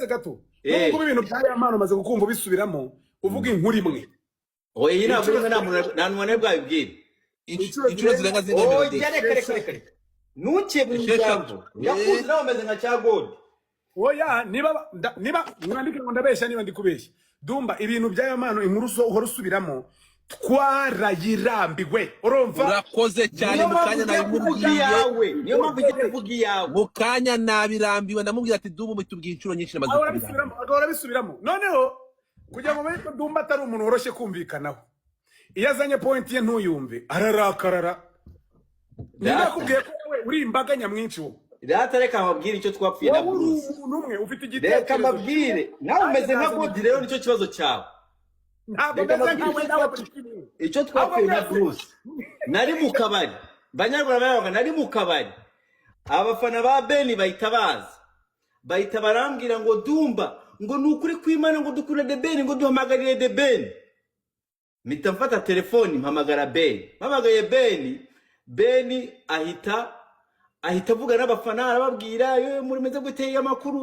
uretse gato n'ubwo ibintu byari amano maze gukumva bisubiramo uvuga inkuru imwe oye iyi ntabwo rimwe nta muntu bwabibwira inshuro zirenga zine reka ntuke mu ijambo yakuze nawe umeze nka cya gold oya niba mwandike ngo ndabeshya niba ndi kubeshya Dumba ibintu by'aya mano inkuru uhora usubiramo twarayirambiwe urumva urakoze cyane mu kanya nabimubwiye niyo mpamvu ugiye kuvuga iyawe mu kanya nabirambiwe ndamubwira ati Dumba mutubwiye inshuro nyinshi namaze agahora bisubiramo noneho kugira ngo menye ko Dumba atari umuntu woroshye kumvikanaho iyo azanye point ye ntuyumve ararakarara ndakubwiye ko wowe uri imbaga nyamwinshi wowe Rata reka amabwire icyo twapfuye na Bruce numwe ufite igitekerezo reka amabwire nawe umeze nka God rero nicyo kibazo cyawe ntabwo meze nkawe nawe icyo twapfuye na Bruce nari mu kabari banyarwanda baravuga nari mu kabari abafana ba Beni bahita barambwira ngo Dumba ngo nukuri kwimana ngo dukure de Beni ngo duhamagarire de Beni mpita mfata telefoni mpamagara Beni ahita avuga n'abafana arababwira muri meze guteye amakuru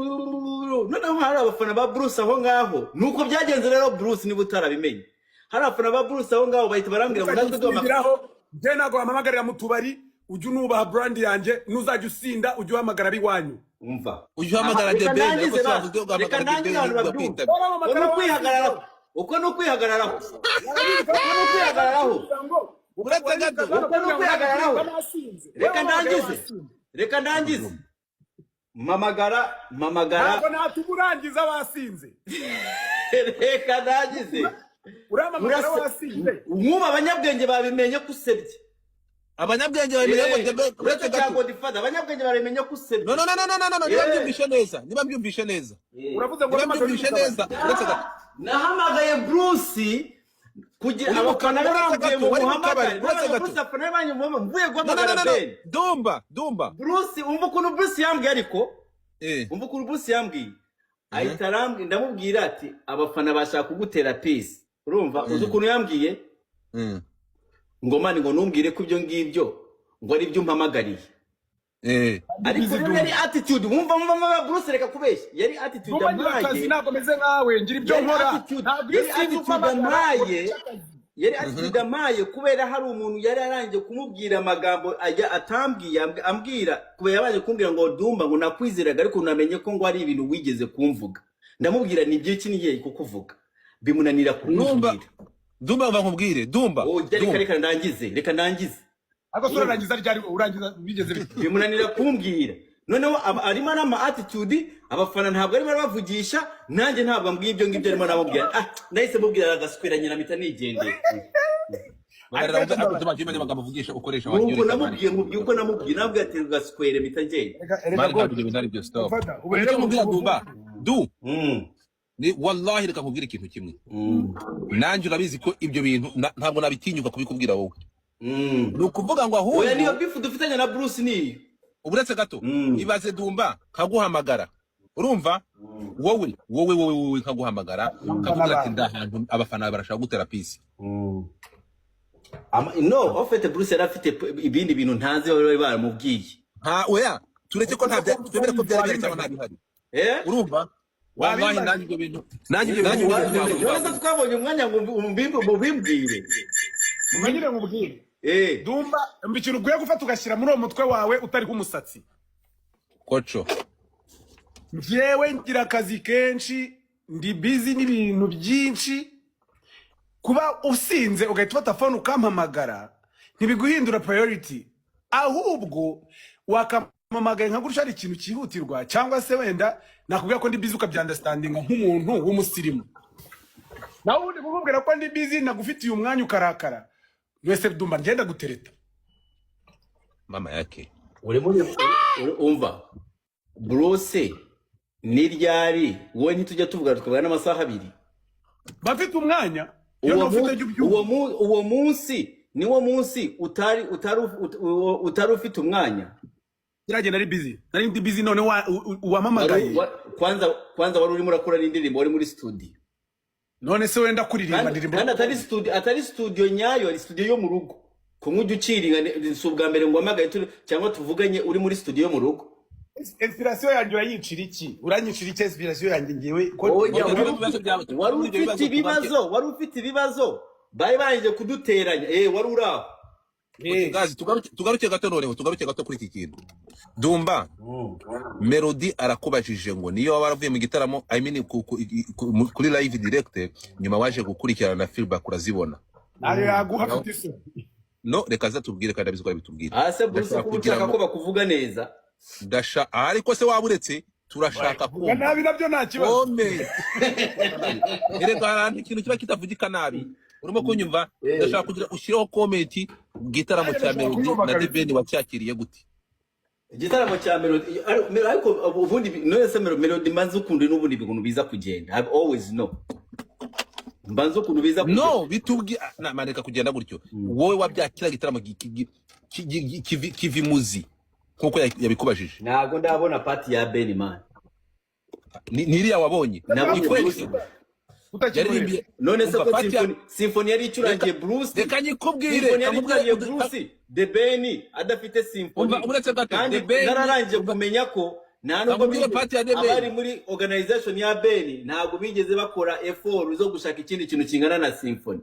noneho hari abafana ba Bruce aho ngaho nuko byagenze rero Bruce niba utarabimenye hari abafana ba Bruce aho ngaho bahita barambwira ngo natwe duhamagaraho je nago hamagarira mu tubari ujye nubaha brand yanjye nuzajya usinda ujye uhamagara biwanyu umva ujye uhamagara de Ben ko twavuze ngo uhamagara de Ben uko no kwihagararaho reka ndangize mamagara ntabwo natuburangiza wasinze reka ndangize uramamagara wasinze nk'ubu abanyabwenge babimenye ko usebye abanyabwenge babimenye ko uretse gato abanyabwenge babimenye ko usebye no niba mbyumvishe neza uravuze ngo mbyumvishe neza uretse gato nahamagaye Bruce kugira abafana barambuye mu muhamagara Bruce afana banyuma mvuye guhamagara Ben Dumba Bruce umva ukuntu Bruce yambwiye ariko umva ukuntu Bruce yambwiye ahita arambwira ndamubwira ati abafana bashaka kugutera peace urumva uzi ukuntu yambwiye ngo mani ngo numbwire ko ibyo ngibyo ngo ari byo mpamagariye ariko yari attitude wumva Bruce reka kubeshya yari attitude amaye ntabwo meze nkawe ngira ibyo nkora yari attitude amaye kubera hari umuntu yari arangiye kumubwira amagambo ajya atambwiye ambwira kubera yabaje kumbwira ngo Dumba ngo nakwizeraga ariko namenye ko ngo ari ibintu wigeze kumvuga ndamubwira ni byo iki niye kukuvuga bimunanira kumubwira Dumba nkubwire Dumba reka ndangize ako sura rangiza ryari urangiza bigeze bimunanira kumbwira noneho arimo nama attitude abafana ntabwo arimo bavugisha nanjye ntabwo mbwiye ibyo ngibyo arimo namubwira nahise mubwira agaswera nyina mita nigendeye bavugisha ukoresha uko namubwiye nabwo ati gaswere mita ngende ni wallahi reka nkubwira ikintu kimwe nanjye urabizi ko ibyo bintu ntabwo nabitinyuka kubikubwira wowe nukuvuga ngo ahubwo oya niyo bifu dufitanye na Bruce ni uburetse gato ibaze Dumba kaguhamagara urumva wowe kaguhamagara kavuga ati ndahantu abafana barashaka gutera peace no ofete Bruce yari afite ibindi bintu ntazi bari baramubwiye oya turetse ko nta twemere ko byari byerekana ntabihari urumva wallahi nanjye ibyo bintu nanjye twabonye umwanya ngo mubimbwire umanyire nkubwire Dumba mbikira uguye gufata ugashyira muri uwo mutwe wawe utari kumusatsi koco njyewe ngira akazi kenshi ndi busy n'ibintu byinshi kuba usinze ugahita ufata phone ukampamagara ntibiguhindura priority ahubwo wakamamagaye nka gutya ari ikintu cyihutirwa cyangwa se wenda nakubwira ko ndi busy ukabyanderstandinga nk'umuntu w'umusirimu nawe undi kukubwira ko ndi busy nagufitiye umwanya ukarakara wese Dumba ngenda gutereta mama yake umva Bruce ni ryari wowe ntitujya tuvuga tukabana n'amasaha abiri bafite umwanya uwo munsi niwo munsi utari ufite umwanya Kirage nari ndi busy none wamamagaye kwanza wari urimo urakora n'indirimbo wari muri studio none se wenda kuririmba ndirimbo kandi atari studio nyayo ari studio yo mu rugo kumujya uciringa si ubwa mbere ngo amagaye cyangwa tuvuganye uri muri studio yo mu rugo inspiration yanjye urayicira iki uranyicira iki inspiration yanjye ngewe oya wari ufite ibibazo bari barangije kuduteranya wari uraho Gazi tugaruke gato noneho tugaruke gato kuri iki kintu Dumba Melody arakubajije ngo niyo waba waravuye mu gitaramo I mean kuri live direct nyuma waje gukurikirana na feedback urazibona nayo yaguha kutise no reka za tubwire kandi abizikora bitubwire ase Bruce kugira ko bakuvuga neza ndasha ariko se waburetse turashaka kumva nabi nabyo nta kibazo erega hantu ikintu kiba kitavugika nabi urimo kunyumva ndashaka kugira ushireho comment gitaramo cya Melody na The Ben wacyakiriye gute igitaramo cya Melody ariko ubundi none Melody manzi ukundi n'ubundi ibintu biza kugenda I always know mbanzo kuntu biza kugenda no bitubwi maneka kugenda gutyo wowe wabyakira gitaramo kivimuzi nkuko yabikubajije ntago ndabona party ya Ben man niriya wabonye none se ko symphony yari icurangiye Bruce reka nyikubwire amubwiye Bruce The Ben adafite symphony kandi nararangiye kumenya ko nta nubwo abari muri organization ya Ben ntago bigeze bakora effort zo gushaka ikindi kintu kingana na symphony